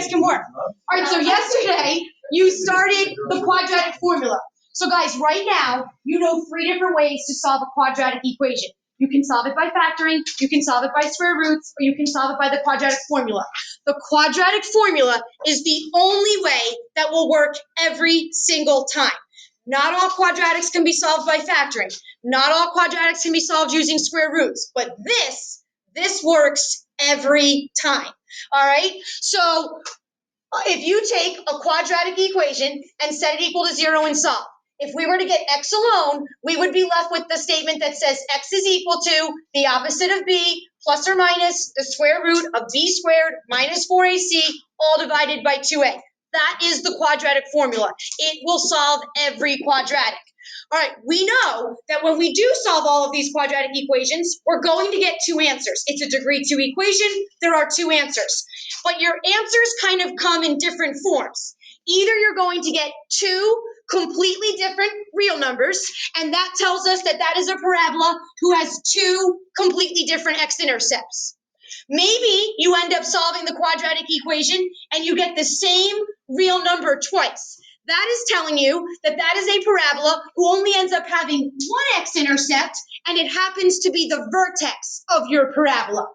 guys can work. All right, so yesterday you started the quadratic formula. So guys, right now, you know 3 different ways to solve a quadratic equation. You can solve it by factoring, you can solve it by square roots, or you can solve it by the quadratic formula. The quadratic formula is the only way that will work every single time. Not all quadratics can be solved by factoring. Not all quadratics can be solved using square roots, but this works every time. All right? So if you take a quadratic equation and set it equal to 0 and solve, if we were to get x alone, we would be left with the statement that says x is equal to the opposite of b plus or minus the square root of b squared minus 4ac all divided by 2a. That is the quadratic formula. It will solve every quadratic. All right, we know that when we do solve all of these quadratic equations, we're going to get 2 answers. It's a degree 2 equation. There are 2 answers. But your answers kind of come in different forms. Either you're going to get 2 completely different real numbers, and that tells us that that is a parabola who has 2 completely different x-intercepts. Maybe you end up solving the quadratic equation and you get the same real number twice. That is telling you that that is a parabola who only ends up having 1 x-intercept, and it happens to be the vertex of your parabola.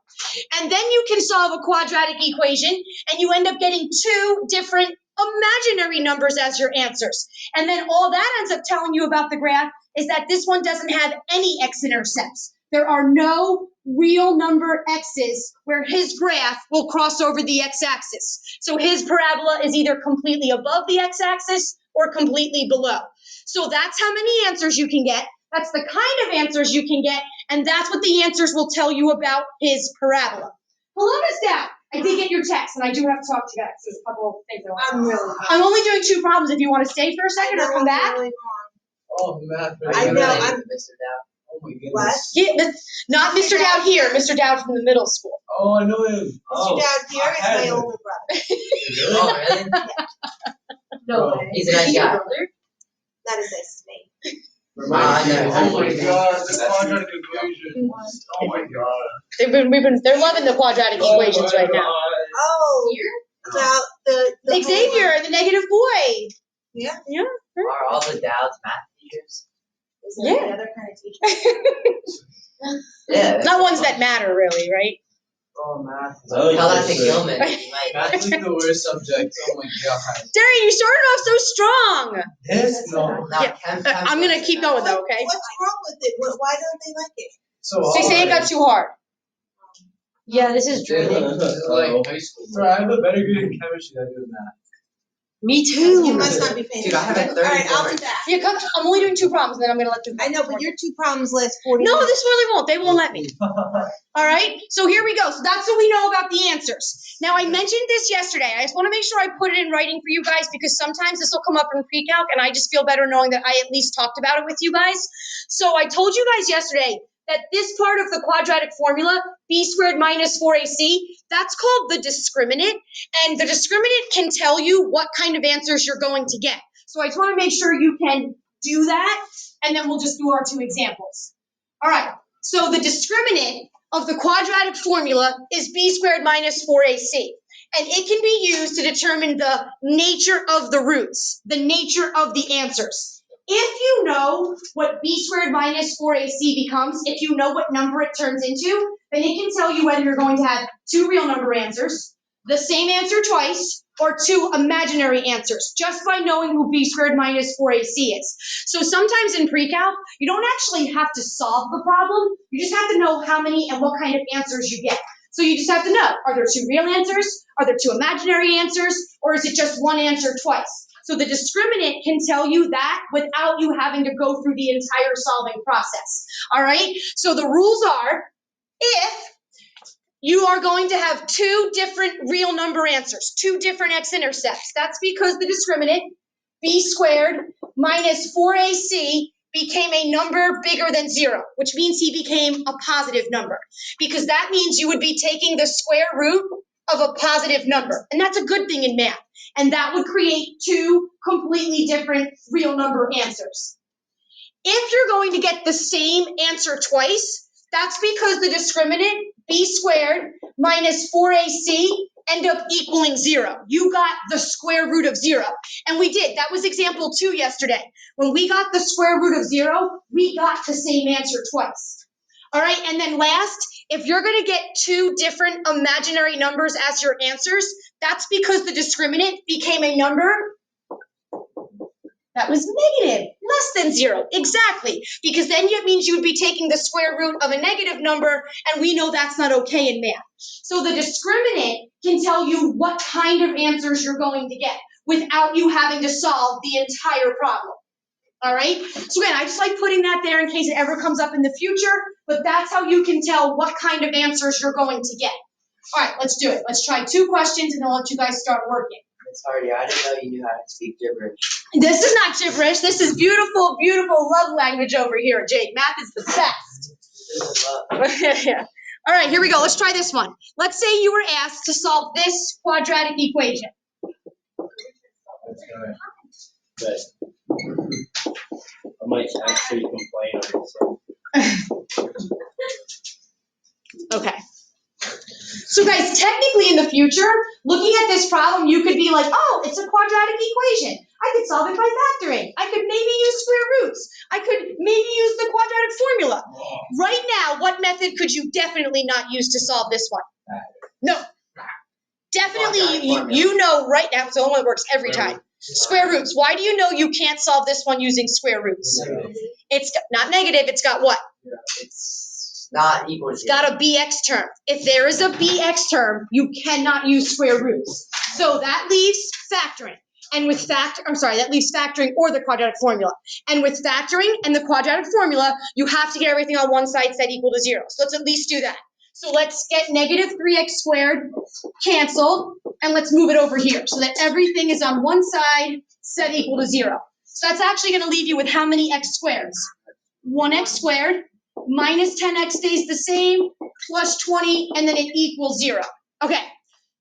And then you can solve a quadratic equation and you end up getting 2 different imaginary numbers as your answers. And then all that ends up telling you about the graph is that this one doesn't have any x-intercepts. There are no real number x's where his graph will cross over the x-axis. So his parabola is either completely above the x-axis or completely below. So that's how many answers you can get. That's the kind of answers you can get, and that's what the answers will tell you about his parabola. Hello, Miss Dow. I did get your text, and I do have to talk to you guys. There's a couple of things I want to I'm only doing 2 problems. If you want to stay for a second or come back. Really Oh, math. I know. I'm Mr. Dow. Oh my goodness. What? Yeah, not Mr. Dowd here. Mr. Dowd from the middle school. Oh, I know him. Mr. Dowd here is my older brother. Oh, really? No Oh. way. He's a nice guy. Not as nice as me. Oh my Yeah. God, the quadratic equation. Oh my God. They're loving the quadratic equations right now. Oh, about the Xavier, the negative boy. Yeah. Yeah. Are all the Dowds math teachers? Is there any other kind of teacher? Yeah. Not ones that matter, really, right? Oh, math. Tell that to Gilman. He might. Math is the worst subject. Oh my God. Darian, you started off so strong. This? No. No, Yeah. Chem I'm going to keep going, though, okay? What's wrong with it? Why don't they like it? So They say it got too hard. Yeah, this is Yeah, draining. like high school. Bro, I have a better grade in chemistry than I do in math. Me You too. must not be paying Dude, I have attention. a All right, I'll be 34. back. Yeah, come. I'm only doing 2 problems, and then I'm going to let them. I know, but your 2 problems last 40 No, minutes. this really won't. They won't let me. All right, so here we go. So that's what we know about the answers. Now, I mentioned this yesterday. I just want to make sure I put it in writing for you guys because sometimes this will come up in pre-calc, and I just feel better knowing that I at least talked about it with you guys. So I told you guys yesterday that this part of the quadratic formula, b squared minus 4ac, that's called the discriminant, and the discriminant can tell you what kind of answers you're going to get. So I just want to make sure you can do that, and then we'll just do our 2 examples. All right, so the discriminant of the quadratic formula is b squared minus 4ac, and it can be used to determine the nature of the roots, the nature of the answers. If you know what b squared minus 4ac becomes, if you know what number it turns into, then it can tell you whether you're going to have 2 real number answers, the same answer twice, or 2 imaginary answers, just by knowing who b squared minus 4ac is. So sometimes in pre-calc, you don't actually have to solve the problem, you just have to know how many and what kind of answers you get. So you just have to know, are there 2 real answers, are there 2 imaginary answers, or is it just 1 answer twice? So the discriminant can tell you that without you having to go through the entire solving process. All right? So the rules are, if you are going to have 2 different real number answers, 2 different x-intercepts, that's because the discriminant, b squared minus 4ac, became a number bigger than 0, which means he became a positive number. Because that means you would be taking the square root of a positive number. And that's a good thing in math. And that would create 2 completely different real number answers. If you're going to get the same answer twice, that's because the discriminant, b squared minus 4ac, end up equaling 0. You got the square root of 0. And we did. That was example 2 yesterday. When we got the square root of 0, we got the same answer twice. All right, and then last, if you're going to get 2 different imaginary numbers as your answers, that's because the discriminant became a number that was negative, less than 0. Exactly, because then it means you would be taking the square root of a negative number, and we know that's not okay in math. So the discriminant can tell you what kind of answers you're going to get without you having to solve the entire problem. All right, so again, I just like putting that there in case it ever comes up in the future, but that's how you can tell what kind of answers you're going to get. All right, let's do it. Let's try 2 questions and then I'll let you guys start working. Miss Hardy, I didn't know you knew how to speak gibberish. This is not gibberish. This is beautiful, beautiful love language over here, Jake. Math is the best. This is love. Yeah. All right, here we go. Let's try this one. Let's say you were asked to solve this quadratic equation. But I might actually complain on this. Okay. So guys, technically in the future, looking at this problem, you could be like, oh, it's a quadratic equation. I could solve it by factoring. I could maybe use square roots. I could maybe use the quadratic formula. Right now, what method could you definitely not use to solve this one? No. Definitely, you know right now, it's the only one that works every time. Square roots. Why do you know you can't solve this one using square roots? It's not negative, it's got what? It's not equal to It's got a bx term. If there is a bx term, you cannot use square roots. So that leaves factoring. And with that leaves factoring or the quadratic formula. And with factoring and the quadratic formula, you have to get everything on one side set equal to 0. So let's at least do that. So let's get negative 3x squared canceled, and let's move it over here so that everything is on one side set equal to 0. So that's actually going to leave you with how many x squareds? 1x squared minus 10x stays the same, plus 20, and then it equals 0. Okay,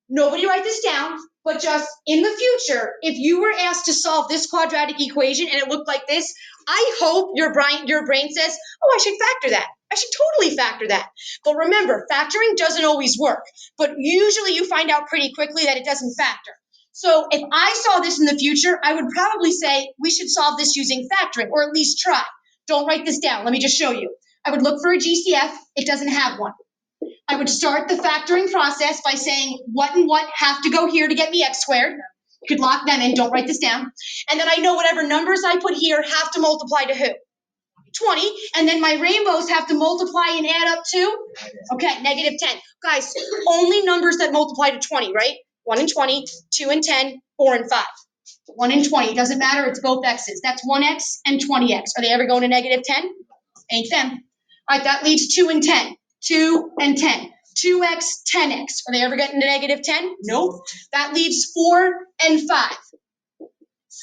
nobody write this down, but just in the future, if you were asked to solve this quadratic equation and it looked like this, I hope your brain says, oh, I should factor that. I should totally factor that. But remember, factoring doesn't always work, but usually you find out pretty quickly that it doesn't factor. So if I saw this in the future, I would probably say we should solve this using factoring, or at least try. Don't write this down. Let me just show you. I would look for a GCF. It doesn't have one. I would start the factoring process by saying what and what have to go here to get me x squared. You could lock them in. Don't write this down. And then I know whatever numbers I put here have to multiply to who? 20. And then my rainbows have to multiply and add up to? Okay, negative 10. Guys, only numbers that multiply to 20, right? 1 and 20, 2 and 10, 4 and 5. 1 and 20. It doesn't matter. It's both x's. That's 1x and 20x. Are they ever going to negative 10? Ain't them. All right, that leaves 2 and 10. 2 and 10. 2x, 10x. Are they ever getting to negative 10? Nope. That leaves 4 and 5.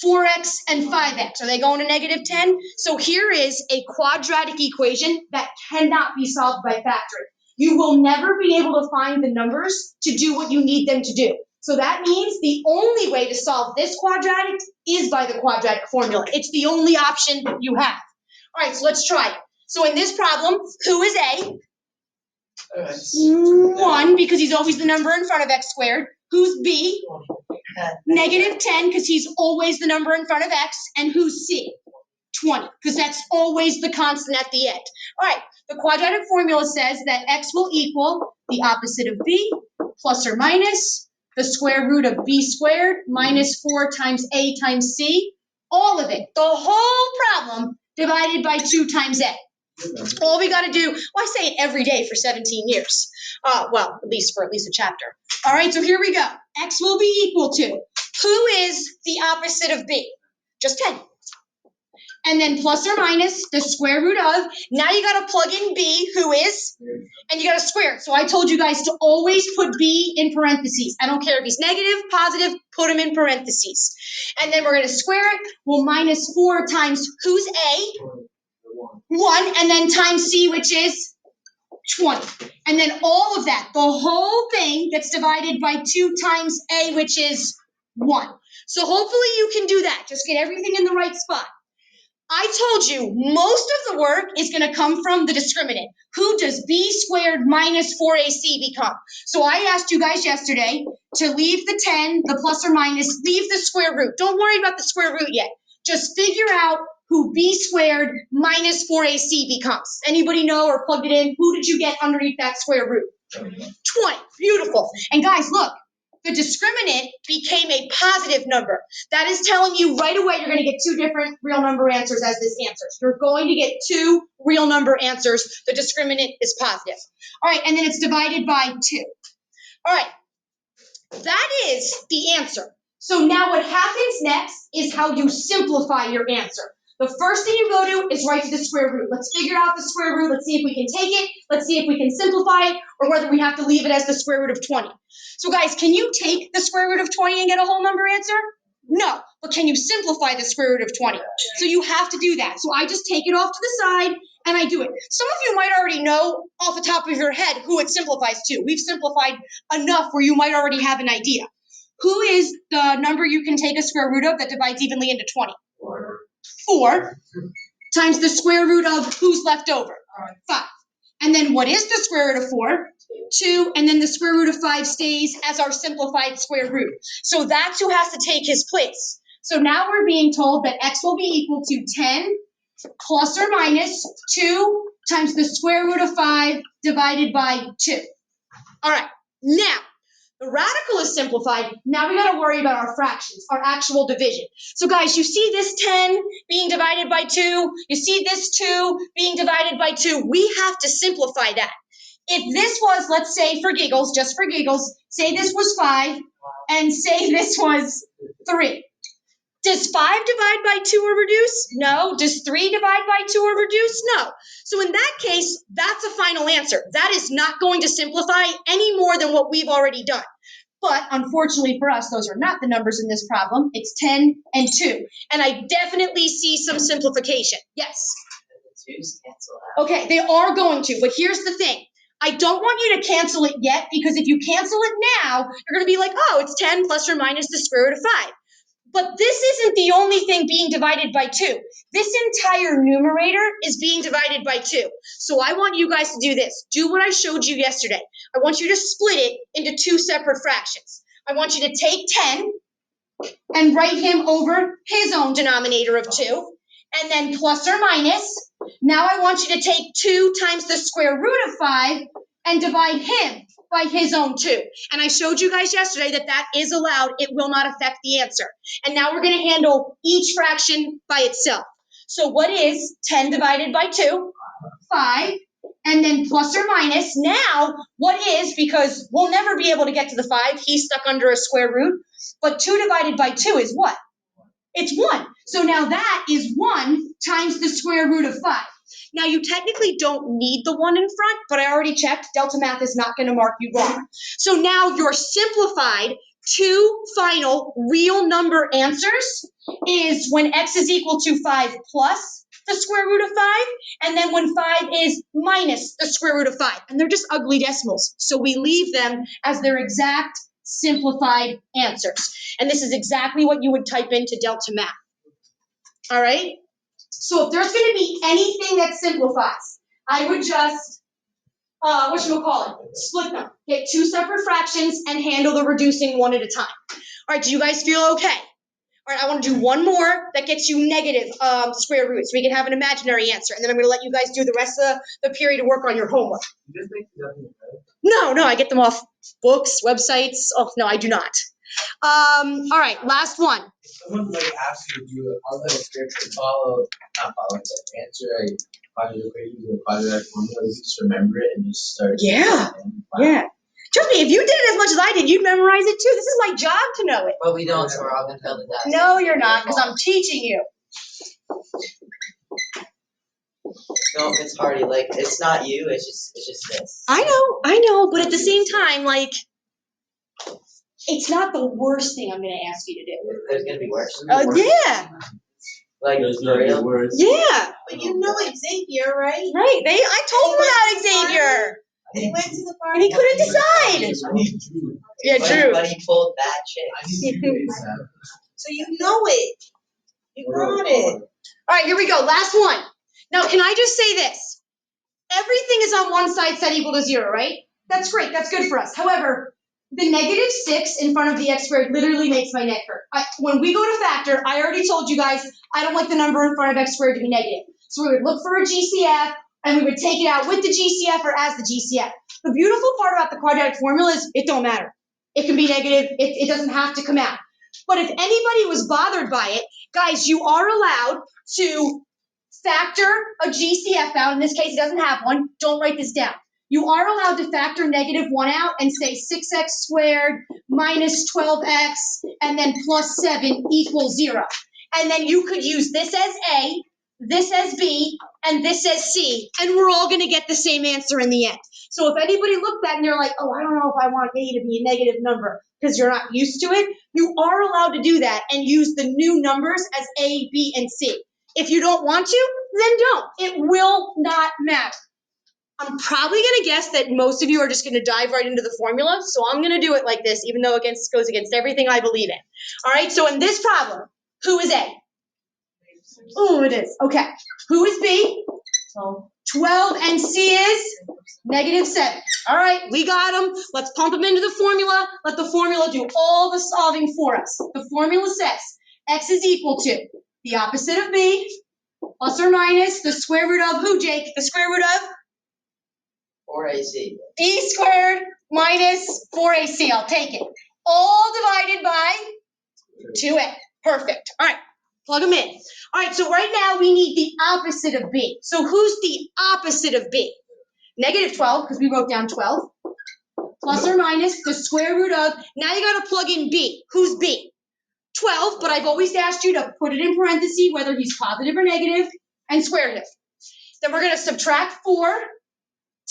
4x and 5x. Are they going to negative 10? So here is a quadratic equation that cannot be solved by factoring. You will never be able to find the numbers to do what you need them to do. So that means the only way to solve this quadratic is by the quadratic formula. It's the only option you have. All right, so let's try it. So in this problem, who is A? 1, because he's always the number in front of x squared. Who's B? Negative 10, because he's always the number in front of x. And who's C? 20, because that's always the constant at the end. All right, the quadratic formula says that x will equal the opposite of b plus or minus the square root of b squared minus 4 times a times c, all of it, the whole problem divided by 2 times a. All we got to do, well, I say it every day for 17 years. Well, at least for a chapter. All right, so here we go. X will be equal to, who is the opposite of b? Just 10. And then plus or minus the square root of, now you got to plug in b, who is, and you got to square it. So I told you guys to always put b in parentheses. I don't care if he's negative, positive, put him in parentheses. And then we're going to square it. Well, minus 4 times who's a? 1, and then times c, which is 20. And then all of that, the whole thing gets divided by 2 times a, which is 1. So hopefully you can do that. Just get everything in the right spot. I told you most of the work is going to come from the discriminant. Who does b squared minus 4ac become? So I asked you guys yesterday to leave the 10, the plus or minus, leave the square root. Don't worry about the square root yet. Just figure out who b squared minus 4ac becomes. Anybody know or plugged it in? Who did you get underneath that square root? 20. Beautiful. And guys, look. The discriminant became a positive number. That is telling you right away you're going to get two different real number answers as this answer. You're going to get two real number answers. The discriminant is positive. All right, and then it's divided by 2. All right, that is the answer. So now what happens next is how you simplify your answer. The first thing you go to is right to the square root. Let's figure out the square root. Let's see if we can take it. Let's see if we can simplify it, or whether we have to leave it as the square root of 20. So guys, can you take the square root of 20 and get a whole number answer? No, but can you simplify the square root of 20? So you have to do that. So I just take it off to the side and I do it. Some of you might already know off the top of your head who it simplifies to. We've simplified enough where you might already have an idea. Who is the number you can take a square root of that divides evenly into 20? 4 times the square root of who's left over? 5. And then what is the square root of 4? 2, and then the square root of 5 stays as our simplified square root. So that's who has to take his place. So now we're being told that x will be equal to 10 plus or minus 2 times the square root of 5 divided by 2. All right, now, the radical is simplified. Now we got to worry about our fractions, our actual division. So guys, you see this 10 being divided by 2. You see this 2 being divided by 2. We have to simplify that. If this was, let's say for giggles, just for giggles, say this was 5 and say this was 3. Does 5 divide by 2 or reduce? No. Does 3 divide by 2 or reduce? No. So in that case, that's a final answer. That is not going to simplify any more than what we've already done. But unfortunately for us, those are not the numbers in this problem. It's 10 and 2. And I definitely see some simplification. Yes? The 2's cancel out. Okay, they are going to, but here's the thing. I don't want you to cancel it yet, because if you cancel it now, you're going to be like, oh, it's 10 plus or minus the square root of 5. But this isn't the only thing being divided by 2. This entire numerator is being divided by 2. So I want you guys to do this. Do what I showed you yesterday. I want you to split it into 2 separate fractions. I want you to take 10 and write him over his own denominator of 2. And then plus or minus. Now I want you to take 2 times the square root of 5 and divide him by his own 2. And I showed you guys yesterday that that is allowed. It will not affect the answer. And now we're going to handle each fraction by itself. So what is 10 divided by 2? 5. And then plus or minus. Now, what is, because we'll never be able to get to the 5. He's stuck under a square root. But 2 divided by 2 is what? It's 1. So now that is 1 times the square root of 5. Now, you technically don't need the 1 in front, but I already checked. Delta Math is not going to mark you wrong. So now your simplified 2 final real number answers is when x is equal to 5 plus the square root of 5, and then when 5 is minus the square root of 5. And they're just ugly decimals, so we leave them as their exact simplified answers. And this is exactly what you would type into Delta Math. All right? So if there's going to be anything that simplifies, I would just, split them. Get 2 separate fractions and handle the reducing one at a time. All right, do you guys feel okay? All right, I want to do one more that gets you negative square roots. So we can have an imaginary answer. And then I'm going to let you guys do the rest of the period to work on your homework. You just make it up in your head. No, I get them off books, websites. Oh, no, I do not. All right, last one. If someone asks you to do it on the script and answer a quadratic equation with a quadratic formula, you just remember it and just start. Yeah. Trust me, if you did it as much as I did, you'd memorize it too. This is my job to know it. But we don't, so we're all going to fail the test. No, you're not, because I'm teaching you. No, Miss Hardy, it's not you, it's just this. I know, but at the same time, it's not the worst thing I'm going to ask you to do. There's going to be worse. Yeah. There's no real words. Yeah. But you know Xavier, right? Right. I told him about Xavier. They went to the party. And he couldn't decide. I need Drew. Yeah, true. But he pulled that chick. I need Drew ASAP. So you know it. You got it. All right, here we go. Last one. Now, can I just say this? Everything is on one side set equal to 0, right? That's great. That's good for us. However, the -6 in front of the x squared literally makes my neck hurt. When we go to factor, I already told you guys I don't like the number in front of x squared to be negative. So we would look for a GCF, and we would take it out with the GCF or as the GCF. The beautiful part about the quadratic formula is it don't matter. It can be negative. It doesn't have to come out. But if anybody was bothered by it, guys, you are allowed to factor a GCF out. In this case, it doesn't have one. Don't write this down. You are allowed to factor -1 out and say 6x squared minus 12x and then plus 7 equals 0. And then you could use this as A, this as B, and this as C, and we're all going to get the same answer in the end. So if anybody looked at it and they're like, oh, I don't know if I want A to be a negative number because you're not used to it, you are allowed to do that and use the new numbers as A, B, and C. If you don't want to, then don't. It will not matter. I'm probably going to guess that most of you are just going to dive right into the formula, so I'm going to do it like this, even though it goes against everything I believe in. All right, so in this problem, who is A? Oh, it is. Okay. Who is B? 12, and C is -7. All right, we got them. Let's pump them into the formula. Let the formula do all the solving for us. The formula says x is equal to the opposite of B plus or minus the square root of who, Jake? The square root of? 4AC. B squared minus 4AC. I'll take it. All divided by 2A. Perfect. All right, plug them in. All right, so right now we need the opposite of B. So who's the opposite of B? -12, because we wrote down 12, plus or minus the square root of, now you got to plug in B. Who's B? 12, but I've always asked you to put it in parentheses, whether he's positive or negative, and square it. Then we're going to subtract 4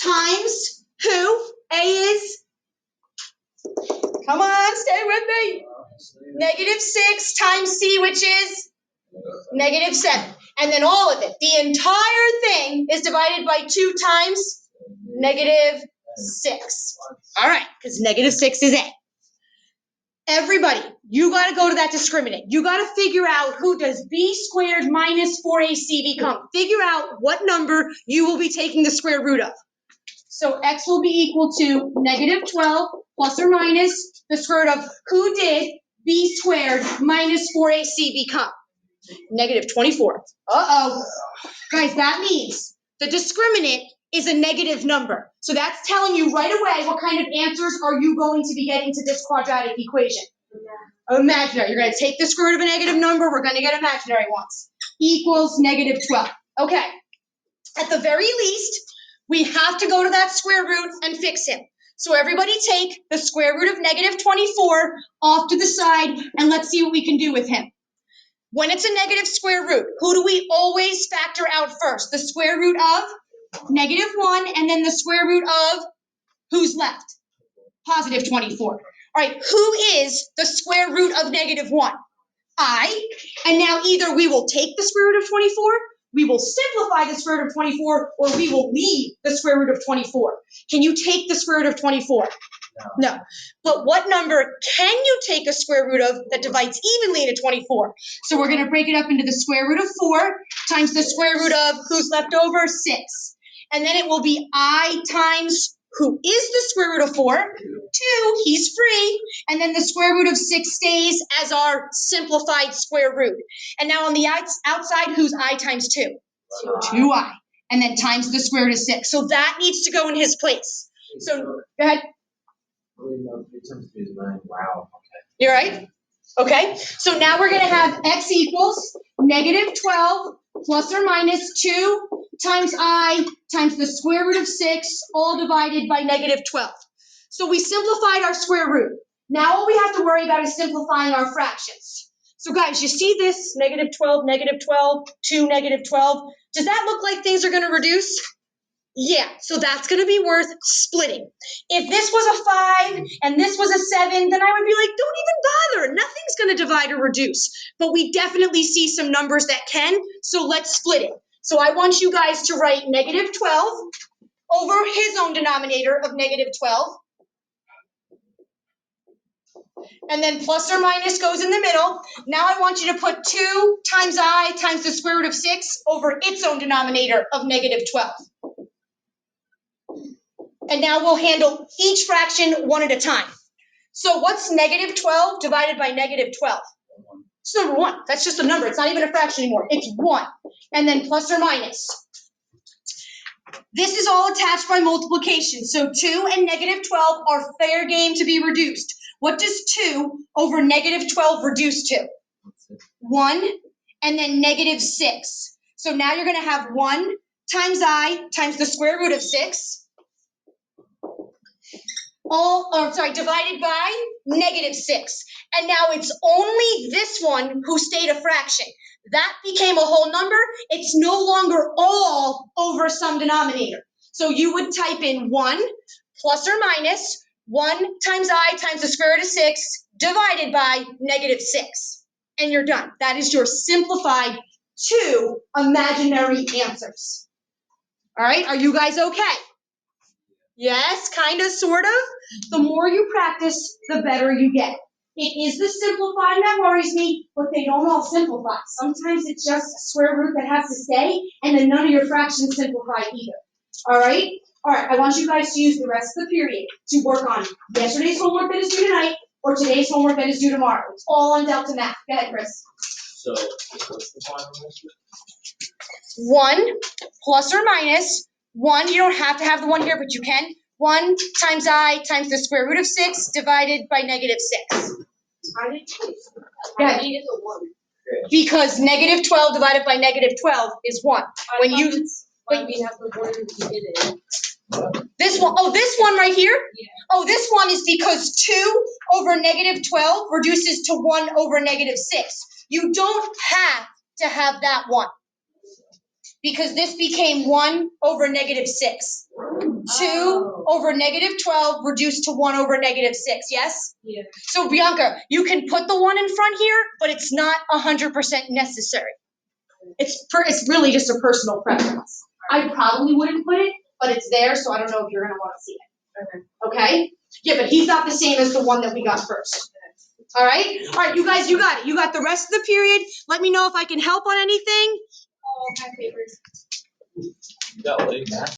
times who? A is, come on, stay with me. -6 times C, which is -7. And then all of it, the entire thing is divided by 2 times -6. All right, because -6 is A. Everybody, you got to go to that discriminant. You got to figure out who does B squared minus 4AC become. Figure out what number you will be taking the square root of. So x will be equal to -12 plus or minus the square root of who did B squared minus 4AC become? -24. Uh-oh. Guys, that means the discriminant is a negative number. So that's telling you right away what kind of answers are you going to be getting to this quadratic equation. Imaginary. You're going to take the square root of a negative number. We're going to get imaginary ones. Equals -12. Okay. At the very least, we have to go to that square root and fix him. So everybody take the square root of -24 off to the side and let's see what we can do with him. When it's a negative square root, who do we always factor out first? The square root of -1 and then the square root of who's left? Positive 24. All right, who is the square root of -1? I. And now either we will take the square root of 24, we will simplify the square root of 24, or we will leave the square root of 24. Can you take the square root of 24? No. But what number can you take a square root of that divides evenly into 24? So we're going to break it up into the square root of 4 times the square root of who's left over? 6. And then it will be I times who is the square root of 4? 2, he's free. And then the square root of 6 stays as our simplified square root. And now on the outside, who's I times 2? 2I. And then times the square root of 6. So that needs to go in his place. So, go ahead. Wow. You're right? Okay. So now we're going to have x equals -12 plus or minus 2 times I times the square root of 6, all divided by -12. So we simplified our square root. Now all we have to worry about is simplifying our fractions. So guys, you see this? -12, -12, 2, -12. Does that look like things are going to reduce? Yeah, so that's going to be worth splitting. If this was a 5 and this was a 7, then I would be like, don't even bother. Nothing's going to divide or reduce. But we definitely see some numbers that can, so let's split it. So I want you guys to write -12 over his own denominator of -12. And then plus or minus goes in the middle. Now I want you to put 2 times I times the square root of 6 over its own denominator of negative 12. And now we'll handle each fraction one at a time. So what's negative 12 divided by negative 12? It's number 1. That's just a number. It's not even a fraction anymore. It's 1. And then plus or minus. This is all attached by multiplication. So 2 and negative 12 are fair game to be reduced. What does 2 over negative 12 reduce to? 1 and then negative 6. So now you're going to have 1 times I times the square root of 6. Divided by negative 6. And now it's only this one who stayed a fraction. That became a whole number. It's no longer all over some denominator. So you would type in 1 plus or minus 1 times I times the square root of 6 divided by negative 6. And you're done. That is your simplified 2 imaginary answers. All right, are you guys okay? Yes, kind of, sort of. The more you practice, the better you get. It is the simplified that worries me, but they don't all simplify. Sometimes it's just a square root that has to stay, and then none of your fractions simplify either. All right? All right, I want you guys to use the rest of the period to work on yesterday's homework that is due tonight or today's homework that is due tomorrow. It's all on Delta Math. Go ahead, Chris. So, what's the final answer? 1 plus or minus 1, you don't have to have the 1 here, but you can. 1 times I times the square root of 6 divided by negative 6. Yeah. Because negative 12 divided by negative 12 is 1. When you have the word you did it. This one right here? Yeah. Oh, this one is because 2 over negative 12 reduces to 1 over negative 6. You don't have to have that one. Because this became 1 over negative 6. 2 over negative 12 reduced to 1 over negative 6, yes? Yeah. So Bianca, you can put the 1 in front here, but it's not 100% necessary. It's really just a personal preference. I probably wouldn't put it, but it's there, so I don't know if you're going to want to see it. Okay? Yeah, but he's not the same as the one that we got first. All right? All right, you guys, you got it. You got the rest of the period. Let me know if I can help on anything. Oh, my papers. You got late math.